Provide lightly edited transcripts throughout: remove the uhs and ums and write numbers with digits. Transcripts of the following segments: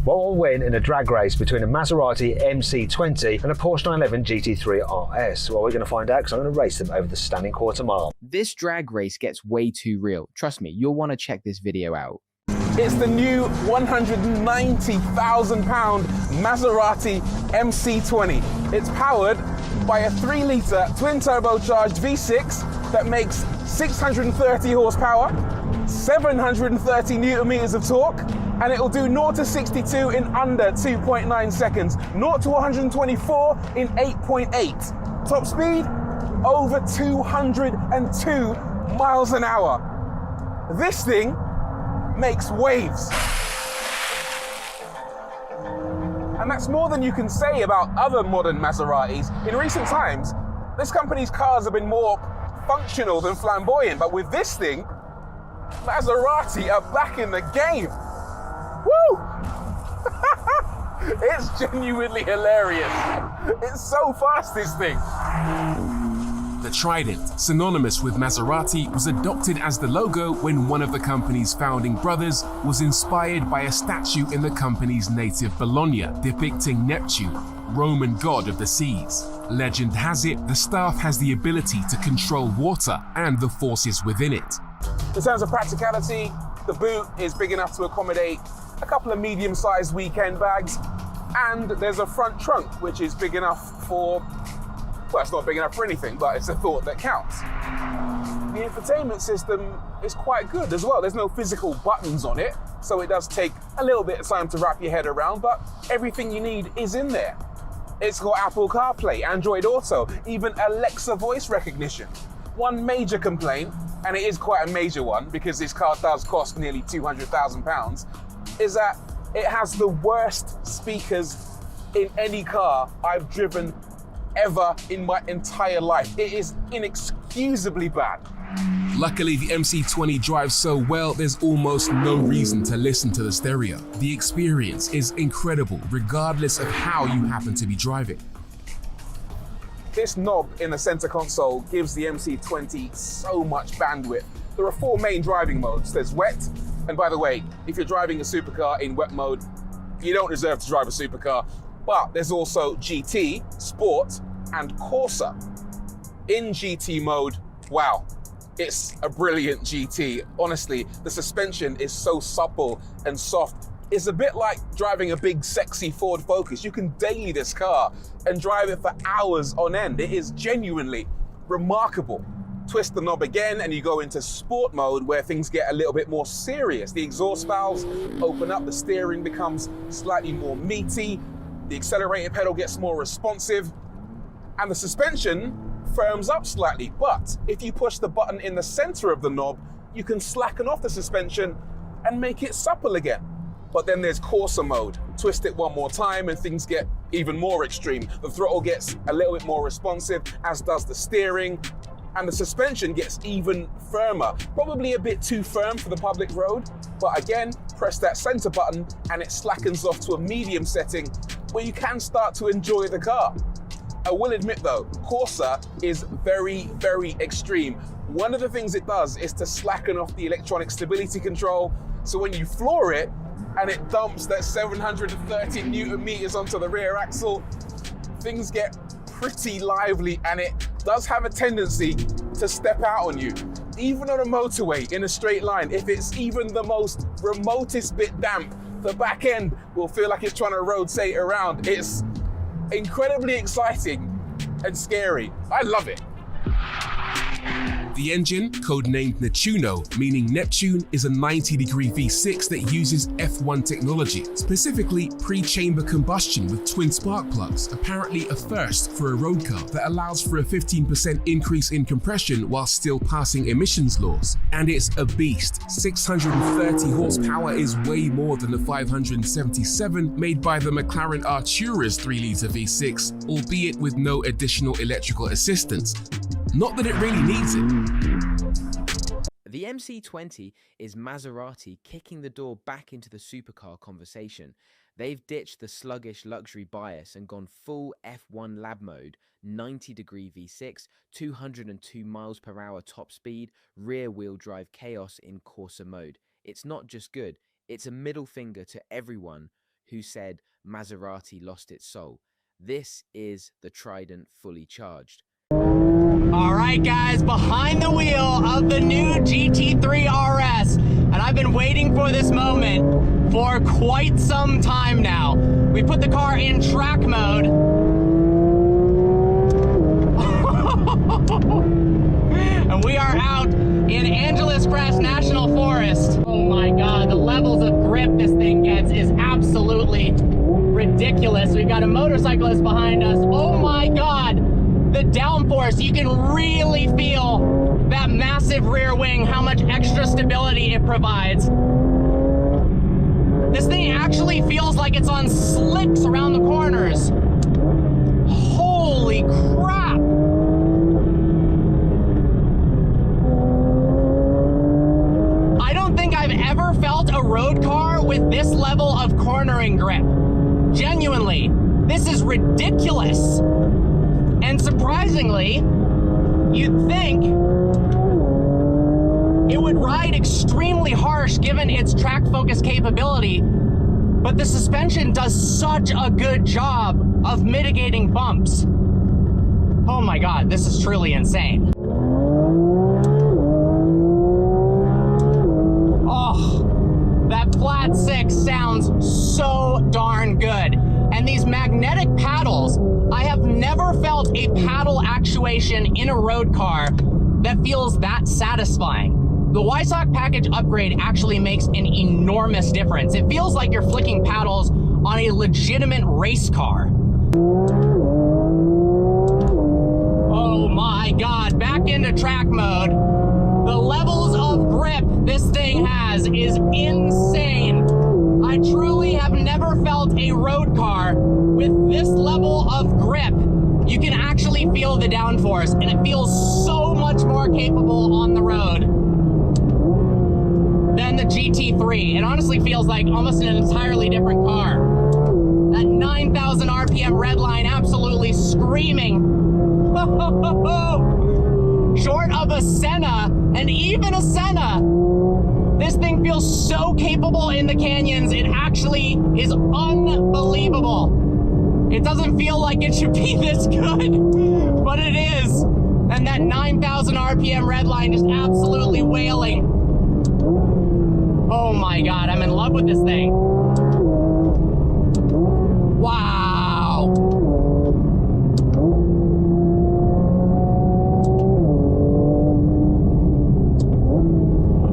What will win in a drag race between a Maserati MC20 and a Porsche 911 GT3 RS? Well, we're going to find out because I'm going to race them over the stunning quarter mile. This drag race gets way too real. Trust me, you'll want to check this video out. It's the new £190,000 Maserati MC20. It's powered by a 3-litre twin-turbocharged V6 that makes 630 horsepower, 730 newton meters of torque, and it'll do 0 to 62 in under 2.9 seconds, 0 to 124 in 8.8. Top speed, over 202 miles an hour. This thing makes waves. And that's more than you can say about other modern Maseratis. In recent times, this company's cars have been more functional than flamboyant, but with this thing, Maserati are back in the game. Woo! It's genuinely hilarious. It's so fast, this thing. The trident, synonymous with Maserati, was adopted as the logo when one of the company's founding brothers was inspired by a statue in the company's native Bologna depicting Neptune, Roman god of the seas. Legend has it the staff has the ability to control water and the forces within it. In terms of practicality, the boot is big enough to accommodate a couple of medium-sized weekend bags, and there's a front trunk which is big enough for, well, it's not big enough for anything, but it's a thought that counts. The infotainment system is quite good as well. There's no physical buttons on it, so it does take a little bit of time to wrap your head around, but everything you need is in there. It's got Apple CarPlay, Android Auto, even Alexa voice recognition. One major complaint, and it is quite a major one because this car does cost nearly £200,000, is that it has the worst speakers in any car I've driven ever in my entire life. It is inexcusably bad. Luckily, the MC20 drives so well, there's almost no reason to listen to the stereo. The experience is incredible, regardless of how you happen to be driving. This knob in the center console gives the MC20 so much bandwidth. There are 4 main driving modes. There's wet, and by the way, if you're driving a supercar in wet mode, you don't deserve to drive a supercar. But there's also GT, Sport, and Corsa. In GT mode, wow, it's a brilliant GT. Honestly, the suspension is so supple and soft. It's a bit like driving a big, sexy Ford Focus. You can daily this car and drive it for hours on end. It is genuinely remarkable. Twist the knob again and you go into sport mode where things get a little bit more serious. The exhaust valves open up, the steering becomes slightly more meaty, the accelerator pedal gets more responsive, and the suspension firms up slightly. But if you push the button in the center of the knob, you can slacken off the suspension and make it supple again. But then there's Corsa mode. Twist it one more time and things get even more extreme. The throttle gets a little bit more responsive, as does the steering, and the suspension gets even firmer. Probably a bit too firm for the public road, but again, press that center button and it slackens off to a medium setting where you can start to enjoy the car. I will admit though, Corsa is very, very extreme. One of the things it does is to slacken off the electronic stability control, so when you floor it and it dumps that 730 newton meters onto the rear axle, things get pretty lively, and it does have a tendency to step out on you. Even on a motorway in a straight line, if it's even the most remotest bit damp, the back end will feel like it's trying to rotate around. It's incredibly exciting and scary. I love it. The engine, codenamed Nettuno, meaning Neptune, is a 90-degree V6 that uses F1 technology, specifically pre-chamber combustion with twin spark plugs, apparently a first for a road car that allows for a 15% increase in compression while still passing emissions laws. And it's a beast. 630 horsepower is way more than the 577 made by the McLaren Artura's 3-litre V6, albeit with no additional electrical assistance. Not that it really needs it. The MC20 is Maserati kicking the door back into the supercar conversation. They've ditched the sluggish luxury bias and gone full F1 lab mode, 90-degree V6, 202 miles per hour top speed, rear-wheel drive chaos in Corsa mode. It's not just good, it's a middle finger to everyone who said Maserati lost its soul. This is the Trident fully charged. All right, guys, behind the wheel of the new GT3 RS, and I've been waiting for this moment for quite some time now. We put the car in track mode. And we are out in Angeles Crest National Forest. Oh my God, the levels of grip this thing gets is absolutely ridiculous. We've got a motorcyclist behind us. Oh my God, the downforce, you can really feel that massive rear wing, how much extra stability it provides. This thing actually feels like it's on slicks around the corners. Holy crap. I don't think I've ever felt a road car with this level of cornering grip. Genuinely, this is ridiculous. And surprisingly, you'd think it would ride extremely harsh given its track focus capability, but the suspension does such a good job of mitigating bumps. Oh my God, this is truly insane. Oh, that flat six sounds so darn good. And these magnetic paddles, I have never felt a paddle actuation in a road car that feels that satisfying. The Wysock package upgrade actually makes an enormous difference. It feels like you're flicking paddles on a legitimate race car. Oh my God, back into track mode. The levels of grip this thing has is insane. I truly have never felt a road car with this level of grip. You can actually feel the downforce, and it feels so much more capable on the road than the GT3. It honestly feels like almost an entirely different car. That 9,000 RPM red line absolutely screaming. Short of a Senna, and even a Senna, this thing feels so capable in the canyons, it actually is unbelievable. It doesn't feel like it should be this good, but it is. And that 9,000 RPM red line just absolutely wailing. Oh my God, I'm in love with this thing. Wow.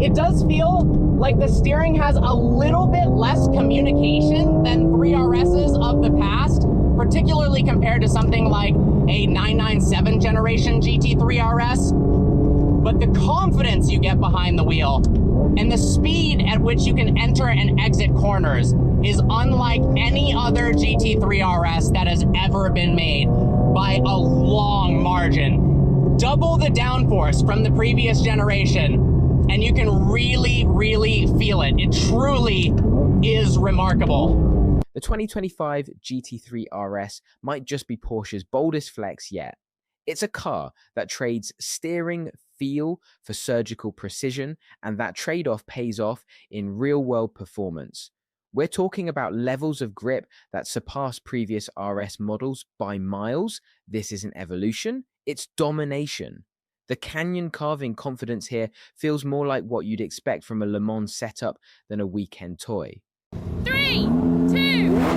It does feel like the steering has a little bit less communication than 3RSs of the past, particularly compared to something like a 997 generation GT3 RS. But the confidence you get behind the wheel and the speed at which you can enter and exit corners is unlike any other GT3 RS that has ever been made by a long margin. Double the downforce from the previous generation, and you can really, really feel it. It truly is remarkable. The 2025 GT3 RS might just be Porsche's boldest flex yet. It's a car that trades steering feel for surgical precision, and that trade-off pays off in real-world performance. We're talking about levels of grip that surpass previous RS models by miles. This isn't evolution, it's domination. The canyon carving confidence here feels more like what you'd expect from a Le Mans setup than a weekend toy. 3, 2, 1.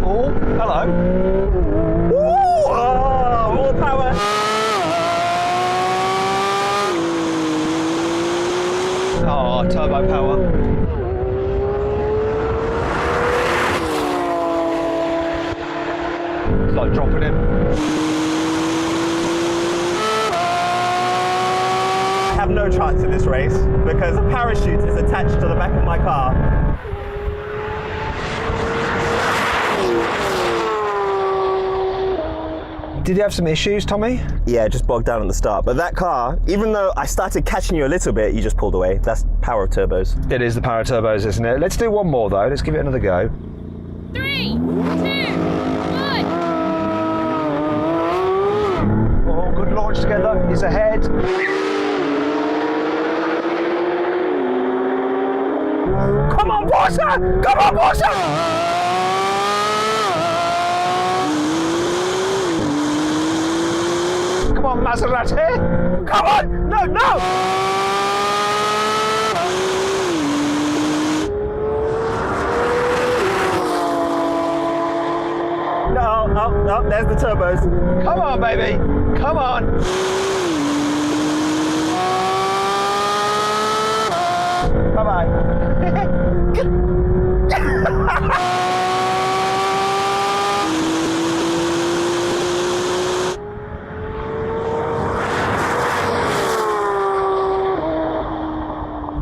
Oh, hello. Ooh, oh, more power. Oh, turbo power. It's like dropping him. I have no chance in this race because a parachute is attached to the back of my car. Did you have some issues, Tommy? Yeah, just bogged down at the start. But that car, even though I started catching you a little bit, you just pulled away. That's power of turbos. It is the power of turbos, isn't it? Let's do one more though. Let's give it another go. 3, 2, 1. Oh, good launch together. He's ahead. Come on, Porsche! Come on, Porsche! Come on, Maserati! Come on! No, no! No, oh, there's the turbos. Come on, baby! Come on! Bye-bye.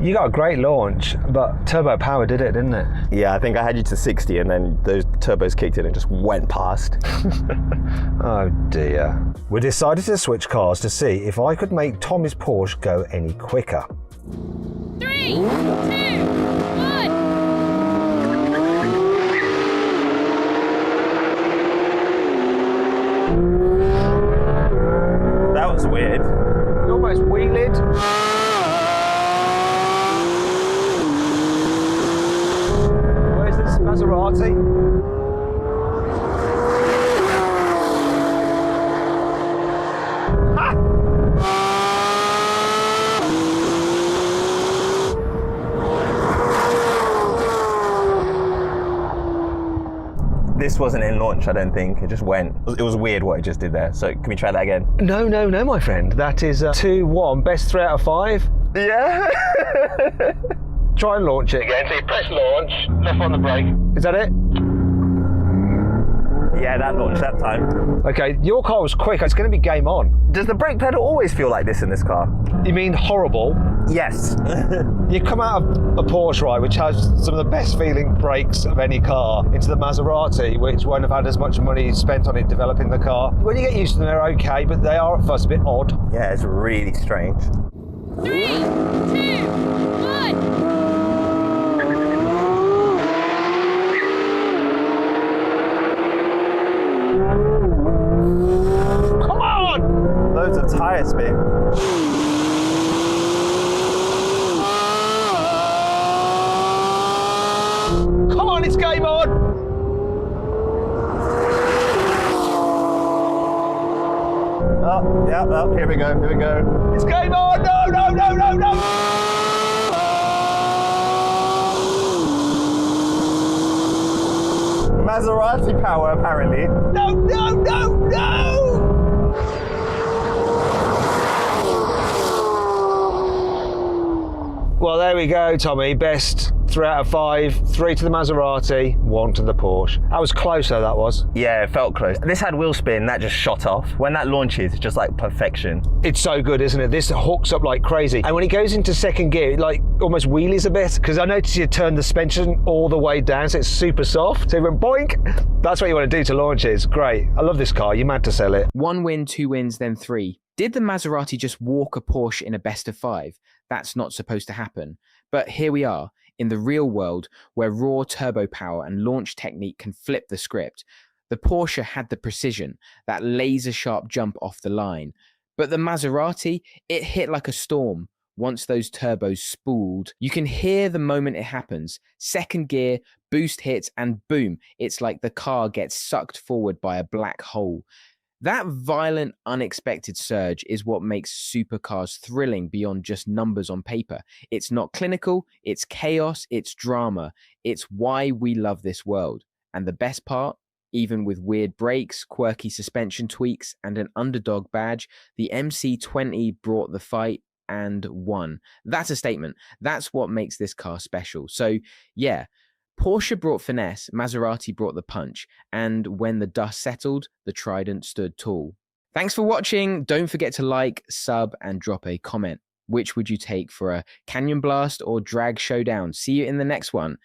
You got a great launch, but turbo power did it, didn't it? Yeah, I think I had you to 60 and then those turbos kicked in and just went past. Oh dear. We decided to switch cars to see if I could make Tommy's Porsche go any quicker. 3, 2, 1. That was weird. You almost wheeled. Where's this Maserati? This wasn't in launch, I don't think. It just went. It was weird what it just did there. So can we try that again? No, my friend. That is 2-1. Best 3 out of 5. Yeah. Try and launch it. Again, so you press launch, left on the brake. Is that it? Yeah, that launched that time. Okay, your car was quick. It's going to be game on. Does the brake pedal always feel like this in this car? You mean horrible? Yes. You come out of a Porsche, right, which has some of the best feeling brakes of any car, into the Maserati, which won't have had as much money spent on it developing the car. When you get used to them, they're okay, but they are at first a bit odd. Yeah, it's really strange. 3, 2, 1. Come on! Loads of tyre spin. Come on, it's game on! Oh, yeah, oh, here we go, here we go. It's game on! No, no, no, no, no! Maserati power, apparently. No, no, no, no! Well, there we go, Tommy. Best 3 out of 5. 3 to the Maserati, 1 to the Porsche. That was close, though, that was. Yeah, it felt close. This had wheel spin, that just shot off. When that launches, it's just like perfection. It's so good, isn't it? This hooks up like crazy. And when it goes into second gear, it like almost wheelies a bit. Because I noticed you turned the suspension all the way down, so it's super soft. So it went boink. That's what you want to do to launch it. It's great. I love this car. You're mad to sell it. 1 win, 2 wins, then 3. Did the Maserati just walk a Porsche in a best of 5? That's not supposed to happen. But here we are, in the real world, where raw turbo power and launch technique can flip the script. The Porsche had the precision, that laser-sharp jump off the line. But the Maserati, it hit like a storm. Once those turbos spooled, you can hear the moment it happens. Second gear, boost hits, and boom, it's like the car gets sucked forward by a black hole. That violent, unexpected surge is what makes supercars thrilling beyond just numbers on paper. It's not clinical, it's chaos, it's drama. It's why we love this world. And the best part, even with weird brakes, quirky suspension tweaks, and an underdog badge, the MC20 brought the fight and won. That's a statement. That's what makes this car special. So, yeah. Porsche brought finesse, Maserati brought the punch, and when the dust settled, the Trident stood tall. Thanks for watching. Don't forget to like, sub, and drop a comment. Which would you take for a Canyon Blast or Drag Showdown? See you in the next one.